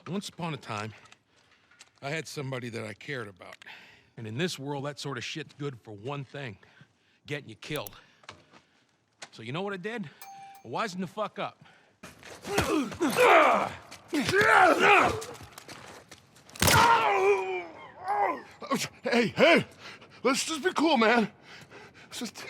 Once upon a time, I had somebody that I cared about. And in this world, that sort of shit's good for one thing: getting you killed. So you know what I did? I wisened the fuck up. Hey, let's just be cool, man. Let's just...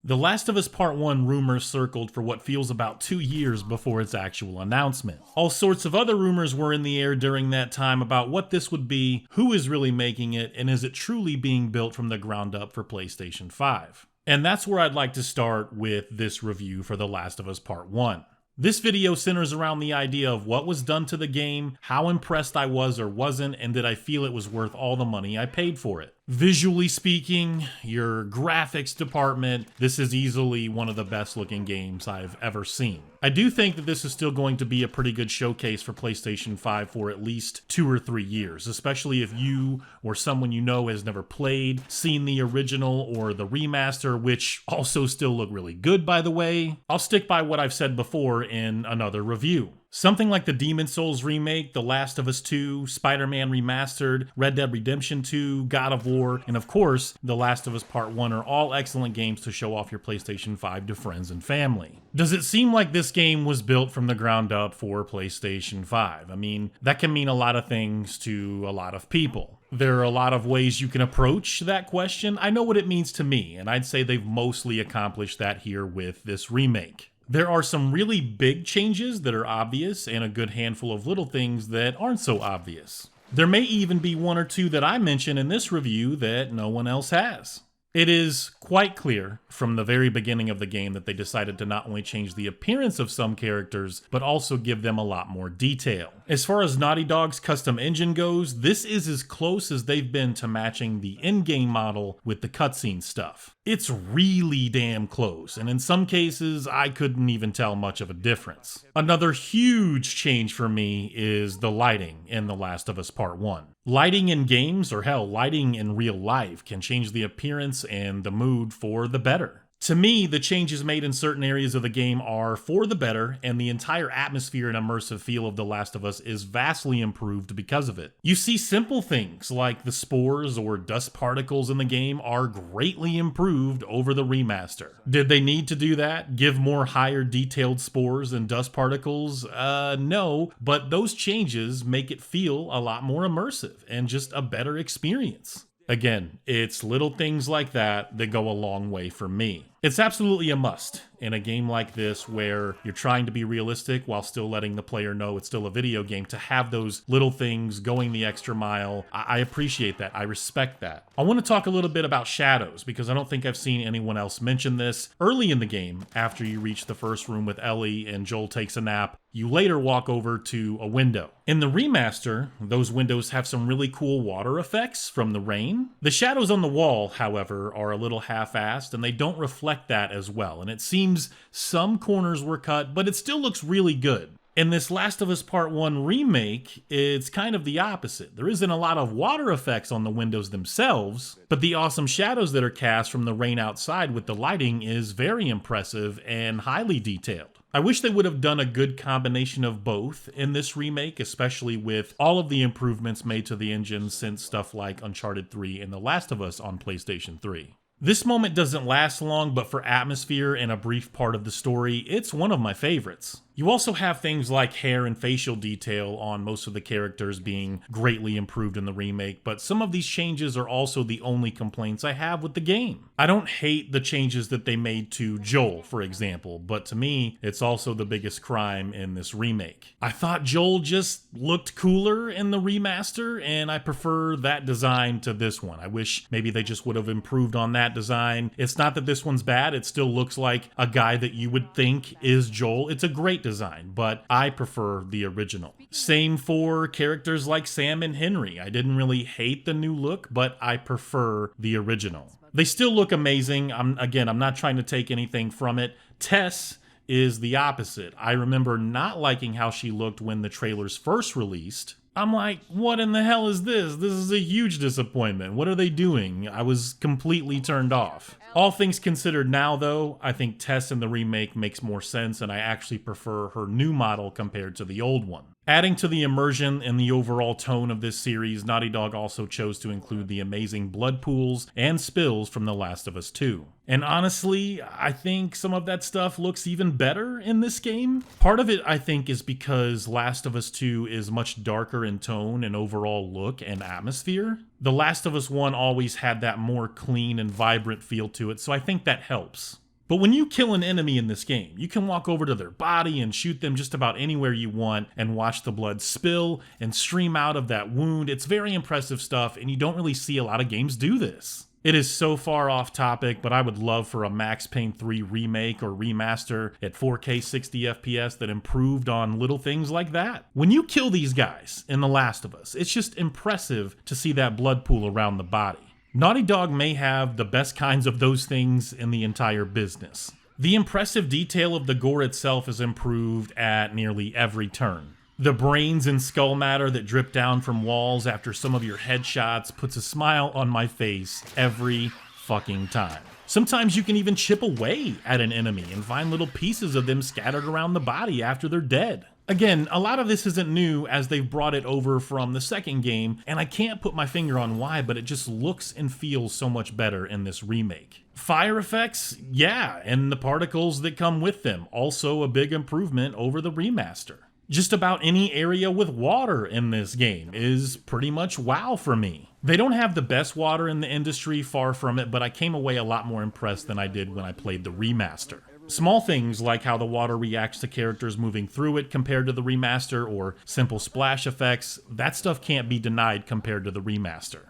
The Last of Us Part 1 rumors circled for what feels about 2 years before its actual announcement. All sorts of other rumors were in the air during that time about what this would be, who is really making it, and is it truly being built from the ground up for PlayStation 5. And that's where I'd like to start with this review for The Last of Us Part 1. This video centers around the idea of what was done to the game, how impressed I was or wasn't, and did I feel it was worth all the money I paid for it. Visually speaking, your graphics department, this is easily one of the best looking games I've ever seen. I do think that this is still going to be a pretty good showcase for PlayStation 5 for at least 2 or 3 years, especially if you or someone you know has never played, seen the original or the remaster, which also still look really good by the way. I'll stick by what I've said before in another review. Something like the Demon's Souls remake, The Last of Us 2, Spider-Man Remastered, Red Dead Redemption 2, God of War, and of course, The Last of Us Part 1 are all excellent games to show off your PlayStation 5 to friends and family. Does it seem like this game was built from the ground up for PlayStation 5? I mean, that can mean a lot of things to a lot of people. There are a lot of ways you can approach that question. I know what it means to me, and I'd say they've mostly accomplished that here with this remake. There are some really big changes that are obvious and a good handful of little things that aren't so obvious. There may even be 1 or 2 that I mention in this review that no one else has. It is quite clear from the very beginning of the game that they decided to not only change the appearance of some characters, but also give them a lot more detail. As far as Naughty Dog's custom engine goes, this is as close as they've been to matching the in-game model with the cutscene stuff. It's really damn close, and in some cases, I couldn't even tell much of a difference. Another huge change for me is the lighting in The Last of Us Part 1. Lighting in games, or hell, lighting in real life, can change the appearance and the mood for the better. To me, the changes made in certain areas of the game are for the better, and the entire atmosphere and immersive feel of The Last of Us is vastly improved because of it. You see simple things like the spores or dust particles in the game are greatly improved over the remaster. Did they need to do that? Give more higher detailed spores and dust particles? No, but those changes make it feel a lot more immersive and just a better experience. Again, it's little things like that that go a long way for me. It's absolutely a must in a game like this where you're trying to be realistic while still letting the player know it's still a video game, to have those little things going the extra mile. I appreciate that. I respect that. I want to talk a little bit about shadows because I don't think I've seen anyone else mention this. Early in the game, after you reach the first room with Ellie and Joel takes a nap, you later walk over to a window. In the remaster, those windows have some really cool water effects from the rain. The shadows on the wall, however, are a little half-assed and they don't reflect that as well, and it seems some corners were cut, but it still looks really good. In this Last of Us Part 1 remake, it's kind of the opposite. There isn't a lot of water effects on the windows themselves, but the awesome shadows that are cast from the rain outside with the lighting is very impressive and highly detailed. I wish they would have done a good combination of both in this remake, especially with all of the improvements made to the engine since stuff like Uncharted 3 and The Last of Us on PlayStation 3. This moment doesn't last long, but for atmosphere and a brief part of the story, it's one of my favorites. You also have things like hair and facial detail on most of the characters being greatly improved in the remake, but some of these changes are also the only complaints I have with the game. I don't hate the changes that they made to Joel, for example, but to me, it's also the biggest crime in this remake. I thought Joel just looked cooler in the remaster, and I prefer that design to this one. I wish maybe they just would have improved on that design. It's not that this one's bad, it still looks like a guy that you would think is Joel. It's a great design, but I prefer the original. Same for characters like Sam and Henry. I didn't really hate the new look, but I prefer the original. They still look amazing. I'm not trying to take anything from it. Tess is the opposite. I remember not liking how she looked when the trailers first released. I'm like, what in the hell is this? This is a huge disappointment. What are they doing? I was completely turned off. All things considered now, though, I think Tess in the remake makes more sense, and I actually prefer her new model compared to the old one. Adding to the immersion and the overall tone of this series, Naughty Dog also chose to include the amazing blood pools and spills from The Last of Us 2. And honestly, I think some of that stuff looks even better in this game. Part of it, I think, is because Last of Us 2 is much darker in tone and overall look and atmosphere. The Last of Us 1 always had that more clean and vibrant feel to it, so I think that helps. But when you kill an enemy in this game, you can walk over to their body and shoot them just about anywhere you want and watch the blood spill and stream out of that wound. It's very impressive stuff, and you don't really see a lot of games do this. It is so far off topic, but I would love for a Max Payne 3 remake or remaster at 4K 60 FPS that improved on little things like that. When you kill these guys in The Last of Us, it's just impressive to see that blood pool around the body. Naughty Dog may have the best kinds of those things in the entire business. The impressive detail of the gore itself is improved at nearly every turn. The brains and skull matter that drip down from walls after some of your headshots puts a smile on my face every fucking time. Sometimes you can even chip away at an enemy and find little pieces of them scattered around the body after they're dead. Again, a lot of this isn't new as they've brought it over from the second game, and I can't put my finger on why, but it just looks and feels so much better in this remake. Fire effects, yeah, and the particles that come with them, also a big improvement over the remaster. Just about any area with water in this game is pretty much wow for me. They don't have the best water in the industry, far from it, but I came away a lot more impressed than I did when I played the remaster. Small things like how the water reacts to characters moving through it compared to the remaster, or simple splash effects, that stuff can't be denied compared to the remaster.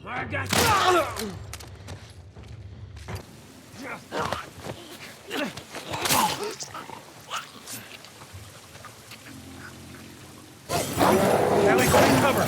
I got you. Ellie, go in cover.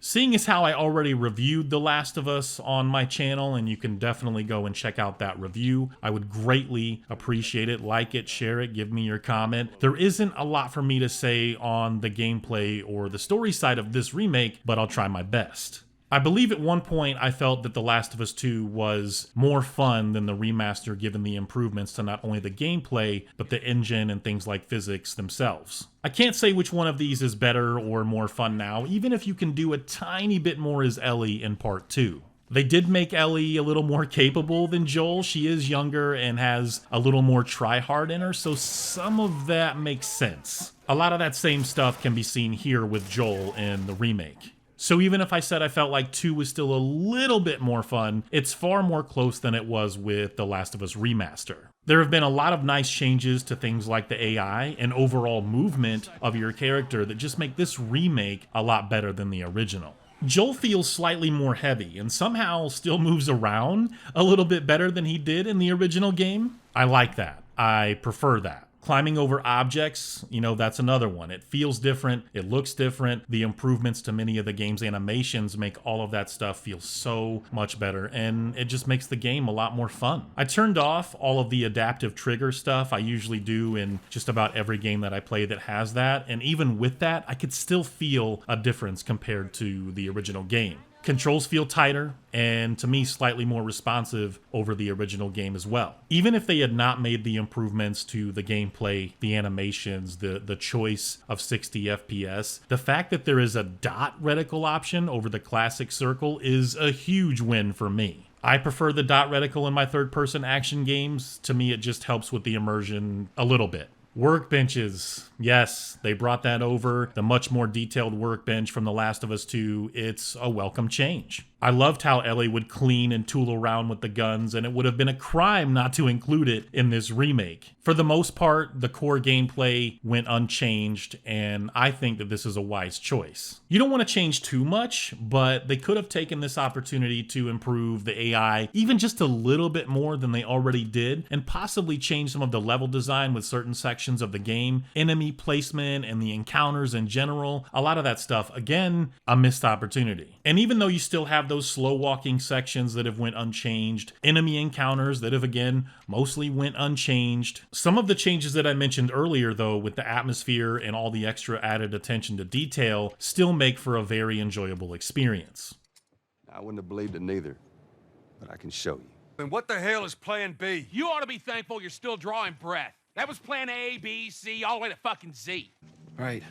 Seeing as how I already reviewed The Last of Us on my channel, and you can definitely go and check out that review, I would greatly appreciate it. Like it, share it, give me your comment. There isn't a lot for me to say on the gameplay or the story side of this remake, but I'll try my best. I believe at one point I felt that The Last of Us 2 was more fun than the remaster given the improvements to not only the gameplay, but the engine and things like physics themselves. I can't say which one of these is better or more fun now, even if you can do a tiny bit more as Ellie in Part 2. They did make Ellie a little more capable than Joel. She is younger and has a little more try-hard in her, so some of that makes sense. A lot of that same stuff can be seen here with Joel in the remake. So even if I said I felt like 2 was still a little bit more fun, it's far more close than it was with The Last of Us Remaster. There have been a lot of nice changes to things like the AI and overall movement of your character that just make this remake a lot better than the original. Joel feels slightly more heavy and somehow still moves around a little bit better than he did in the original game. I like that. I prefer that. Climbing over objects, that's another one. It feels different. It looks different. The improvements to many of the game's animations make all of that stuff feel so much better, and it just makes the game a lot more fun. I turned off all of the adaptive trigger stuff I usually do in just about every game that I play that has that, and even with that, I could still feel a difference compared to the original game. Controls feel tighter, and to me, slightly more responsive over the original game as well. Even if they had not made the improvements to the gameplay, the animations, the choice of 60 FPS, the fact that there is a dot reticle option over the classic circle is a huge win for me. I prefer the dot reticle in my third-person action games. To me, it just helps with the immersion a little bit. Workbenches. Yes, they brought that over. The much more detailed workbench from The Last of Us 2. It's a welcome change. I loved how Ellie would clean and tool around with the guns, and it would have been a crime not to include it in this remake. For the most part, the core gameplay went unchanged, and I think that this is a wise choice. You don't want to change too much, but they could have taken this opportunity to improve the AI even just a little bit more than they already did, and possibly change some of the level design with certain sections of the game, enemy placement, and the encounters in general. A lot of that stuff, again, a missed opportunity. And even though you still have those slow walking sections that have went unchanged, enemy encounters that have again mostly went unchanged. Some of the changes that I mentioned earlier though, with the atmosphere and all the extra added attention to detail, still make for a very enjoyable experience. I wouldn't have believed it neither, but I can show you. And what the hell is plan B? You ought to be thankful you're still drawing breath. That was plan A, B, C, all the way to fucking Z. Right.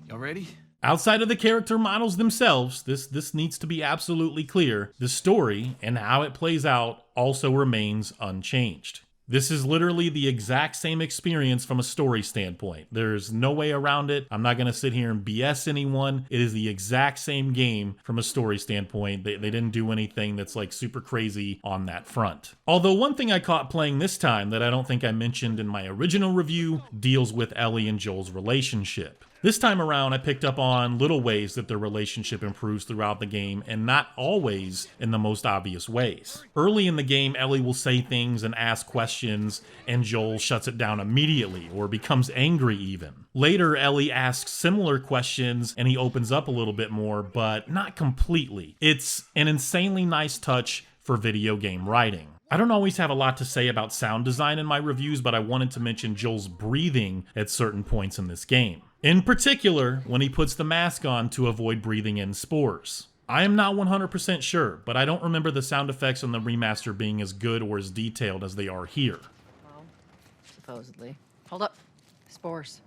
Y'all ready? Outside of the character models themselves, this needs to be absolutely clear, the story and how it plays out also remains unchanged. This is literally the exact same experience from a story standpoint. There's no way around it. I'm not going to sit here and BS anyone. It is the exact same game from a story standpoint. They didn't do anything that's like super crazy on that front. Although one thing I caught playing this time that I don't think I mentioned in my original review deals with Ellie and Joel's relationship. This time around, I picked up on little ways that their relationship improves throughout the game, and not always in the most obvious ways. Early in the game, Ellie will say things and ask questions, and Joel shuts it down immediately, or becomes angry even. Later, Ellie asks similar questions, and he opens up a little bit more, but not completely. It's an insanely nice touch for video game writing. I don't always have a lot to say about sound design in my reviews, but I wanted to mention Joel's breathing at certain points in this game. In particular, when he puts the mask on to avoid breathing in spores. I am not 100% sure, but I don't remember the sound effects on the remaster being as good or as detailed as they are here. Well, supposedly. Hold up. Spores.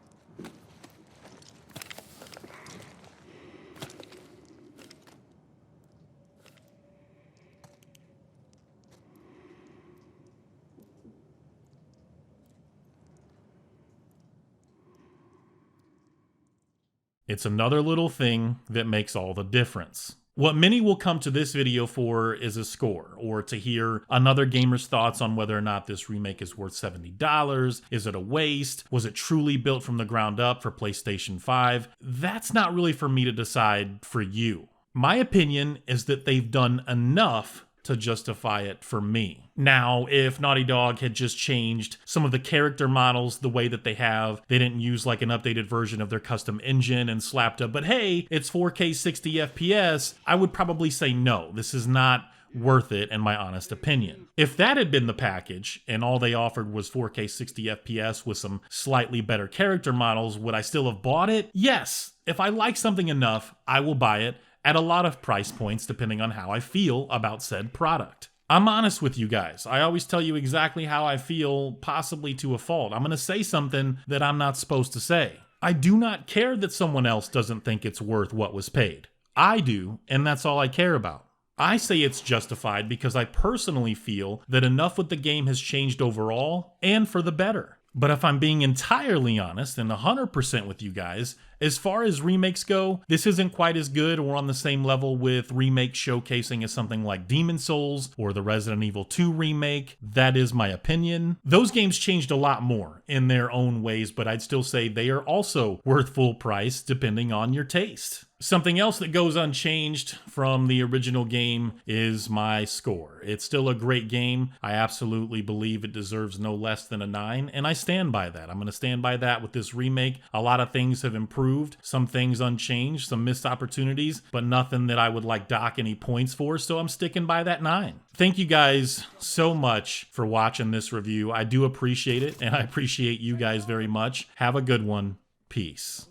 It's another little thing that makes all the difference. What many will come to this video for is a score, or to hear another gamer's thoughts on whether or not this remake is worth $70. Is it a waste? Was it truly built from the ground up for PlayStation 5? That's not really for me to decide for you. My opinion is that they've done enough to justify it for me. Now, if Naughty Dog had just changed some of the character models the way that they have, they didn't use like an updated version of their custom engine and slapped up, but hey, it's 4K 60 FPS, I would probably say no, this is not worth it in my honest opinion. If that had been the package and all they offered was 4K 60 FPS with some slightly better character models, would I still have bought it? Yes. If I like something enough, I will buy it at a lot of price points depending on how I feel about said product. I'm honest with you guys. I always tell you exactly how I feel, possibly to a fault. I'm going to say something that I'm not supposed to say. I do not care that someone else doesn't think it's worth what was paid. I do, and that's all I care about. I say it's justified because I personally feel that enough with the game has changed overall, and for the better. But if I'm being entirely honest and 100% with you guys, as far as remakes go, this isn't quite as good or on the same level with remakes showcasing as something like Demon's Souls or the Resident Evil 2 remake. That is my opinion. Those games changed a lot more in their own ways, but I'd still say they are also worth full price depending on your taste. Something else that goes unchanged from the original game is my score. It's still a great game. I absolutely believe it deserves no less than a 9, and I stand by that. I'm going to stand by that with this remake. A lot of things have improved, some things unchanged, some missed opportunities, but nothing that I would like dock any points for, so I'm sticking by that 9. Thank you guys so much for watching this review. I do appreciate it, and I appreciate you guys very much. Have a good one. Peace.